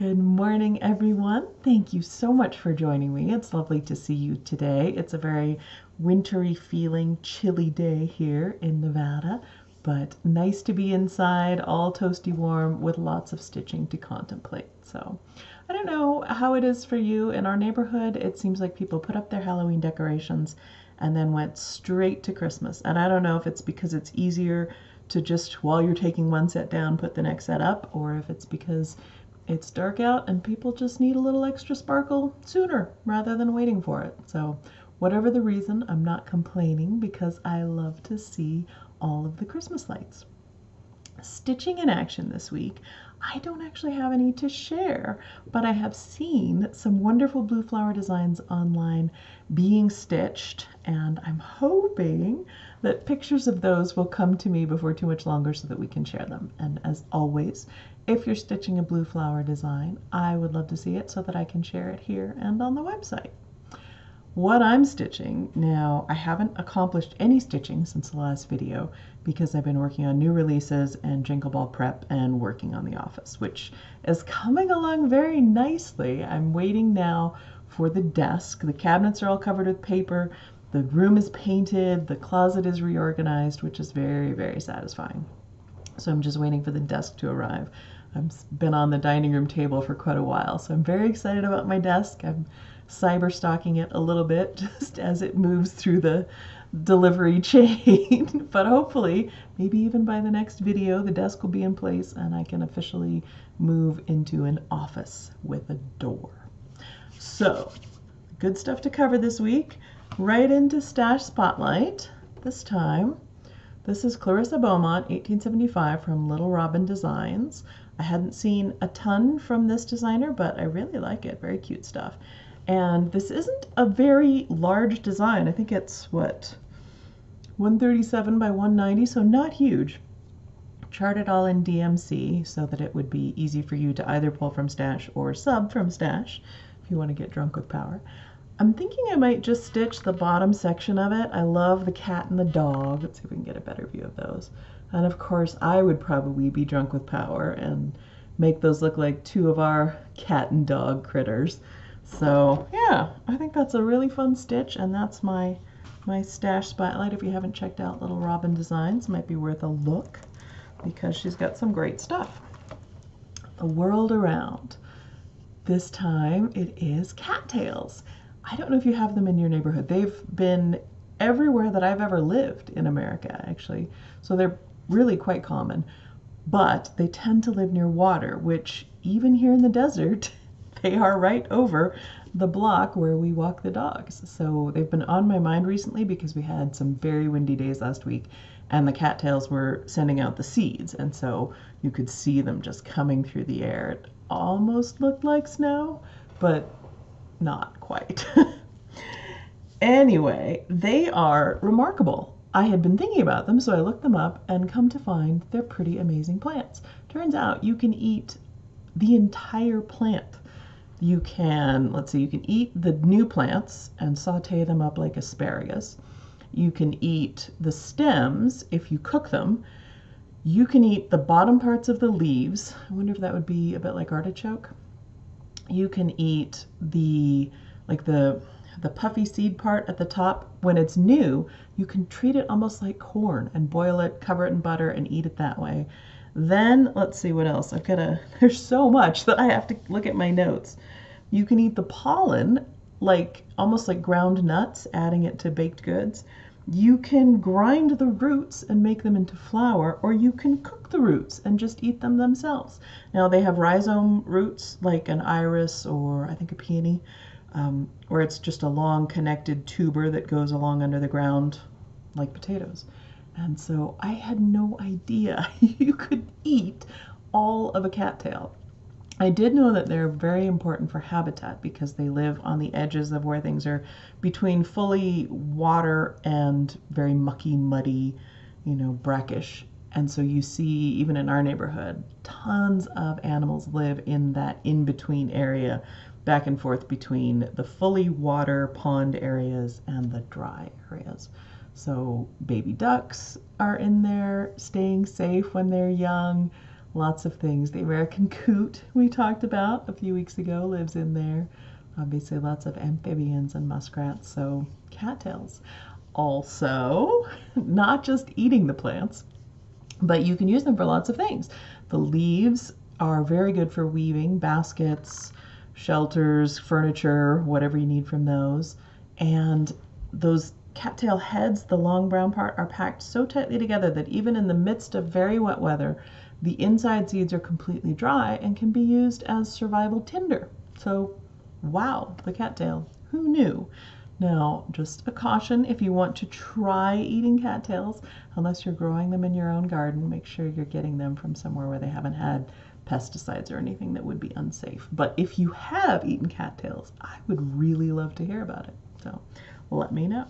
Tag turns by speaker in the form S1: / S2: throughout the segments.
S1: Good morning, everyone. Thank you so much for joining me. It's lovely to see you today. It's a very wintry feeling, chilly day here in Nevada, but nice to be inside, all toasty warm with lots of stitching to contemplate. So I don't know how it is for you. In our neighborhood, it seems like people put up their Halloween decorations and then went straight to Christmas. And I don't know if it's because it's easier to just, while you're taking one set down, put the next set up, or if it's because it's dark out and people just need a little extra sparkle sooner rather than waiting for it. So whatever the reason, I'm not complaining because I love to see all of the Christmas lights. Stitching in action this week. I don't actually have any to share, but I have seen some wonderful blue flower designs online being stitched, and I'm hoping that pictures of those will come to me before too much longer so that we can share them. And as always, if you're stitching a blue flower design, I would love to see it so that I can share it here and on the website. What I'm stitching now, I haven't accomplished any stitching since the last video because I've been working on new releases and Jingle Ball prep and working on the office, which is coming along very nicely. I'm waiting now for the desk. The cabinets are all covered with paper. The room is painted. The closet is reorganized, which is very, very satisfying. So I'm just waiting for the desk to arrive. I've been on the dining room table for quite a while, so I'm very excited about my desk. I'm cyber stalking it a little bit just as it moves through the delivery chain. But hopefully, maybe even by the next video, the desk will be in place and I can officially move into an office with a door. So, good stuff to cover this week. Right into Stash Spotlight. This time, this is Carissa Beaumont, 1875, from Little Robin Designs. I hadn't seen a ton from this designer, but I really like it. Very cute stuff. And this isn't a very large design. I think it's, what, 137 by 190, so not huge. Charted all in DMC so that it would be easy for you to either pull from Stash or sub from Stash if you want to get drunk with power. I'm thinking I might just stitch the bottom section of it. I love the cat and the dog. Let's see if we can get a better view of those. And of course, I would probably be drunk with power and make those look like two of our cat and dog critters. So yeah, I think that's a really fun stitch, and that's my Stash Spotlight. If you haven't checked out Little Robin Designs, might be worth a look because she's got some great stuff. The World Around. This time it is cattails. I don't know if you have them in your neighborhood. They've been everywhere that I've ever lived in America, actually. So they're really quite common, but they tend to live near water, which even here in the desert, they are right over the block where we walk the dogs. So they've been on my mind recently because we had some very windy days last week and the cattails were sending out the seeds. And so you could see them just coming through the air. It almost looked like snow, but not quite. Anyway, they are remarkable. I had been thinking about them, so I looked them up and come to find they're pretty amazing plants. Turns out you can eat the entire plant. You can, let's see, you can eat the new plants and saute them up like asparagus. You can eat the stems if you cook them. You can eat the bottom parts of the leaves. I wonder if that would be a bit like artichoke. You can eat the puffy seed part at the top. When it's new, you can treat it almost like corn and boil it, cover it in butter, and eat it that way. Then, let's see what else. There's so much that I have to look at my notes. You can eat the pollen, almost like ground nuts, adding it to baked goods. You can grind the roots and make them into flour, or you can cook the roots and just eat them themselves. Now, they have rhizome roots, like an iris or I think a peony, where it's just a long connected tuber that goes along under the ground like potatoes. And so I had no idea you could eat all of a cattail. I did know that they're very important for habitat because they live on the edges of where things are between fully water and very mucky, muddy, brackish. And so you see, even in our neighborhood, tons of animals live in that in-between area, back and forth between the fully water pond areas and the dry areas. So baby ducks are in there staying safe when they're young. lots of things. The American coot we talked about a few weeks ago lives in there. Obviously lots of amphibians and muskrats, so cattails. Also, not just eating the plants, but you can use them for lots of things. The leaves are very good for weaving, baskets, shelters, furniture, whatever you need from those. And those cattail heads, the long brown part, are packed so tightly together that even in the midst of very wet weather, the inside seeds are completely dry and can be used as survival tinder. So, wow, the cattail. Who knew? Now, just a caution, if you want to try eating cattails, unless you're growing them in your own garden, make sure you're getting them from somewhere where they haven't had pesticides or anything that would be unsafe. But if you have eaten cattails, I would really love to hear about it. So let me know.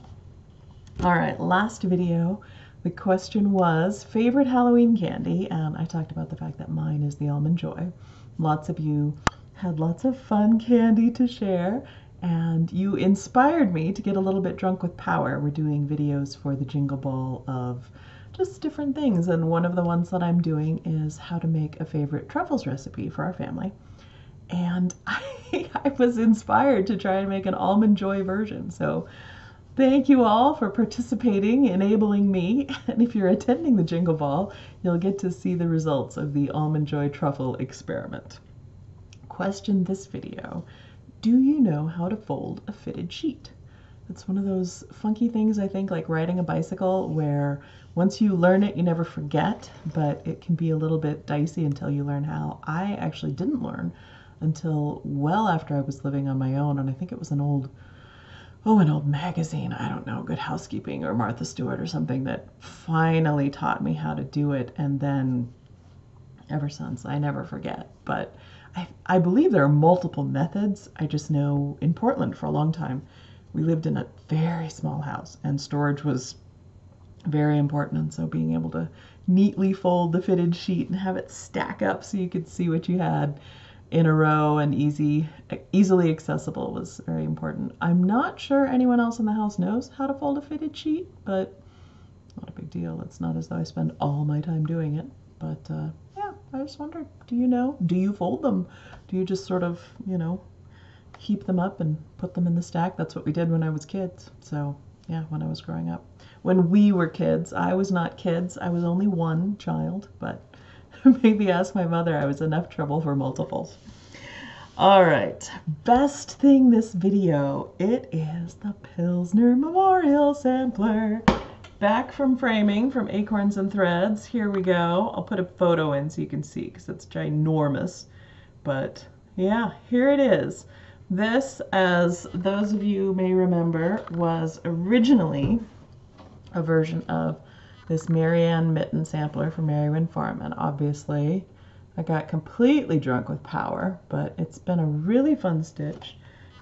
S1: All right, last video, the question was favorite Halloween candy, and I talked about the fact that mine is the Almond Joy. Lots of you had lots of fun candy to share, and you inspired me to get a little bit drunk with power. We're doing videos for the Jingle Ball of just different things, and one of the ones that I'm doing is how to make a favorite truffles recipe for our family. And I was inspired to try and make an Almond Joy version. So thank you all for participating, enabling me. And if you're attending the Jingle Ball, you'll get to see the results of the Almond Joy truffle experiment. Question this video: do you know how to fold a fitted sheet? It's one of those funky things, I think, like riding a bicycle, where once you learn it, you never forget, but it can be a little bit dicey until you learn how. I actually didn't learn until well after I was living on my own, and I think it was an old magazine, I don't know, Good Housekeeping or Martha Stewart or something, that finally taught me how to do it, and then ever since, I never forget. But I believe there are multiple methods. I just know in Portland for a long time, we lived in a very small house, and storage was very important, and so being able to neatly fold the fitted sheet and have it stack up so you could see what you had in a row and easily accessible was very important. I'm not sure anyone else in the house knows how to fold a fitted sheet, but not a big deal. It's not as though I spend all my time doing it. But yeah, I just wondered, do you know? Do you fold them? Do you just sort of, heap them up and put them in the stack? That's what we did when I was kids. So yeah, when I was growing up. When we were kids, I was not kids. I was only one child, but maybe ask my mother. I was enough trouble for multiples. All right, best thing this video, it is the Pilsner Memorial Sampler. Back from framing from Acorns and Threads. Here we go. I'll put a photo in so you can see because it's ginormous. But yeah, here it is. This, as those of you may remember, was originally a version of this Marianne Mitton sampler from Marywind Farm, and obviously I got completely drunk with power, but it's been a really fun stitch.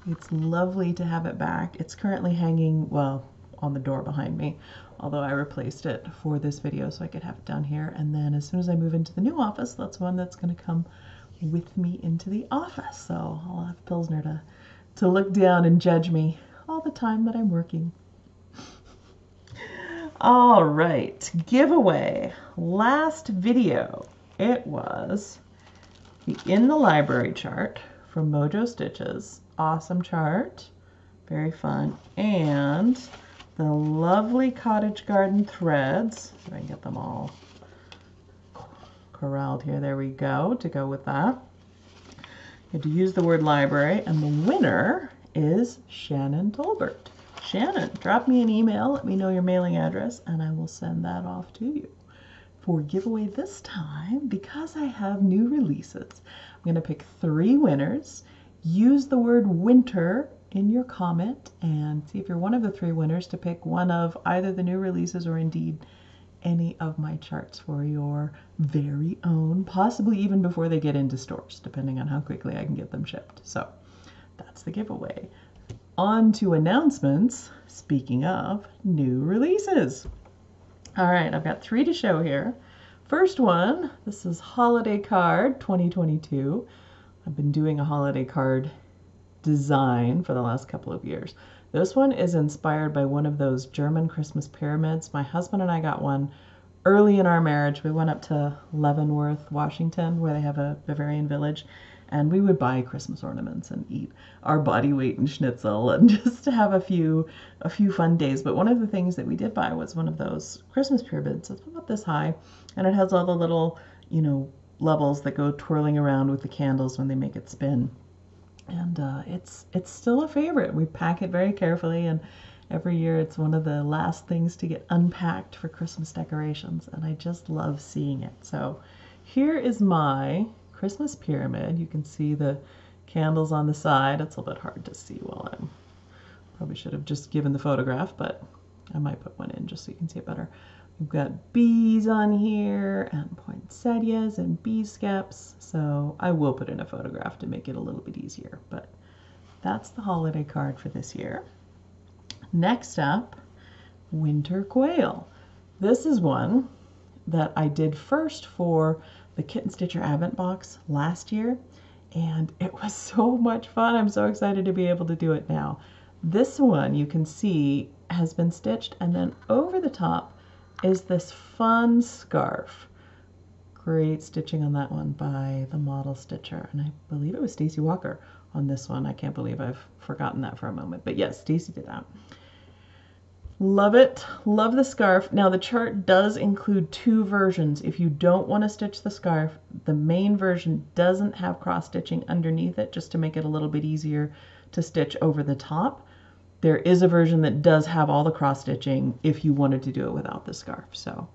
S1: It's lovely to have it back. It's currently hanging, well, on the door behind me, although I replaced it for this video so I could have it down here, and then as soon as I move into the new office, that's one that's going to come with me into the office. So I'll have Pilsner to look down and judge me all the time that I'm working. All right, giveaway. Last video, it was the In the Library chart from Mojo Stitches. Awesome chart, very fun. And the lovely Cottage Garden threads. If I can get them all corralled here. There we go, to go with that. You had to use the word library, and the winner is Shannon Tolbert. Shannon, drop me an email, let me know your mailing address, and I will send that off to you. For giveaway this time, because I have new releases, I'm going to pick 3 winners. Use the word winter in your comment, and see if you're one of the 3 winners to pick one of either the new releases or indeed any of my charts for your very own, possibly even before they get into stores, depending on how quickly I can get them shipped. So that's the giveaway. On to announcements. Speaking of new releases. All right, I've got 3 to show here. First one, this is Holiday Card 2022. I've been doing a holiday card design for the last couple of years. This one is inspired by one of those German Christmas pyramids. My husband and I got one early in our marriage, we went up to Leavenworth, Washington, where they have a Bavarian village, and we would buy Christmas ornaments and eat our body weight in schnitzel and just to have a few fun days. But one of the things that we did buy was one of those Christmas pyramids. It's about this high, and it has all the little, levels that go twirling around with the candles when they make it spin. And it's still a favorite. We pack it very carefully, and every year it's one of the last things to get unpacked for Christmas decorations, and I just love seeing it. So here is my Christmas pyramid. You can see the candles on the side. It's a little bit hard to see while I'm, probably should have just given the photograph, but I might put one in just so you can see it better. We've got bees on here and poinsettias and bee skeps, so I will put in a photograph to make it a little bit easier, but that's the holiday card for this year. Next up, winter quail. This is one that I did first for the Kitten Stitcher Advent box last year, and it was so much fun. I'm so excited to be able to do it now. This one you can see has been stitched, and then over the top is this fun scarf. Great stitching on that one by the model stitcher, and I believe it was Stacy Walker on this one. I can't believe I've forgotten that for a moment, but yes, Stacy did that. Love it. Love the scarf. Now the chart does include two versions. If you don't want to stitch the scarf, the main version doesn't have cross stitching underneath it, just to make it a little bit easier to stitch over the top. There is a version that does have all the cross stitching if you wanted to do it without the scarf. So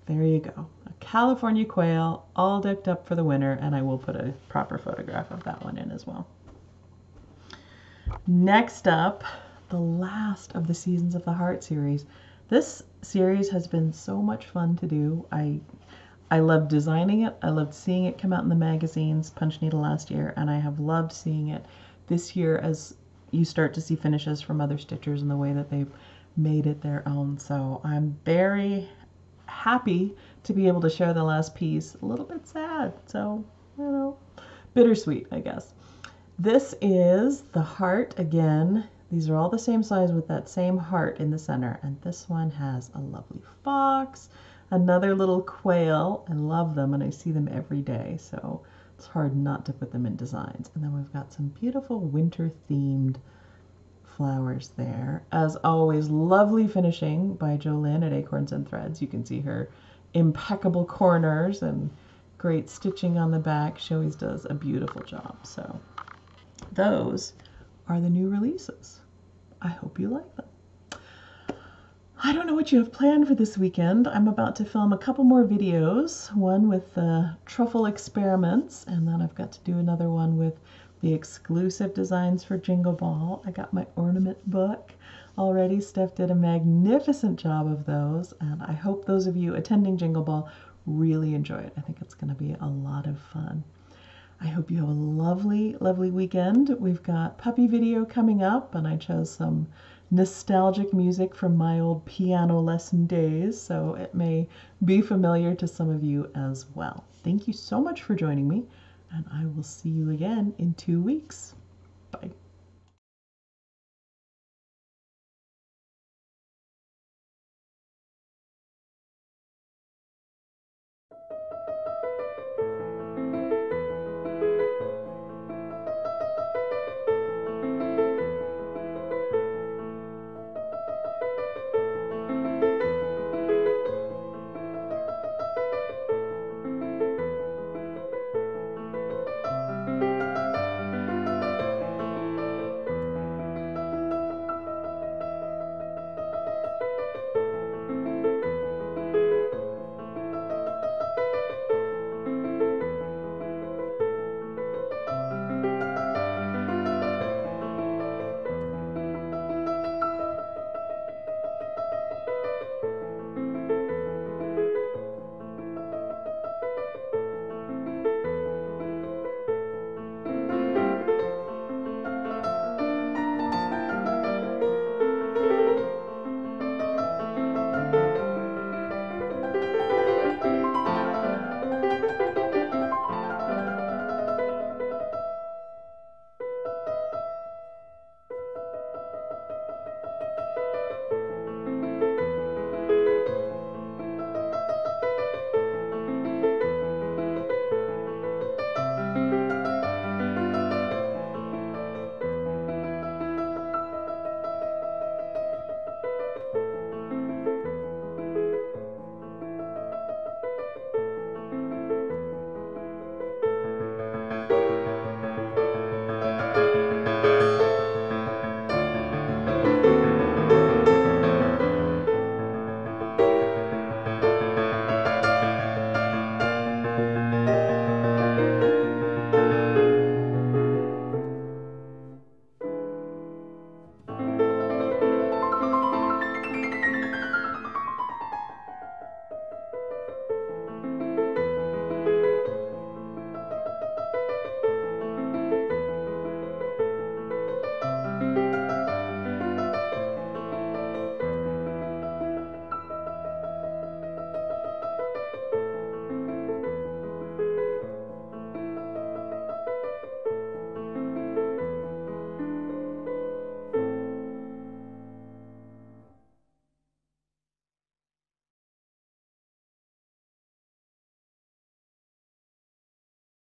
S1: there you go. A California quail all decked up for the winter, and I will put a proper photograph of that one in as well. Next up, the last of the Seasons of the Heart series. This series has been so much fun to do. I loved designing it. I loved seeing it come out in the magazines, Punch Needle last year, and I have loved seeing it this year as you start to see finishes from other stitchers and the way that they've made it their own. So I'm very happy to be able to share the last piece. A little bit sad, so, bittersweet, I guess. This is the heart again. These are all the same size with that same heart in the center. And this one has a lovely fox, another little quail. I love them and I see them every day, so it's hard not to put them in designs. And then we've got some beautiful winter themed flowers there. As always, lovely finishing by Jolynn at Acorns and Threads. You can see her impeccable corners and great stitching on the back. She always does a beautiful job. So those are the new releases. I hope you like them. I don't know what you have planned for this weekend. I'm about to film a couple more videos, one with the truffle experiments, and then I've got to do another one with the exclusive designs for Jingle Ball. I got my ornament book already. Steph did a magnificent job of those, and I hope those of you attending Jingle Ball really enjoy it. I think it's going to be a lot of fun. I hope you have a lovely, lovely weekend. We've got puppy video coming up, and I chose some nostalgic music from my old piano lesson days, so it may be familiar to some of you as well. Thank you so much for joining me, and I will see you again in 2 weeks. Bye.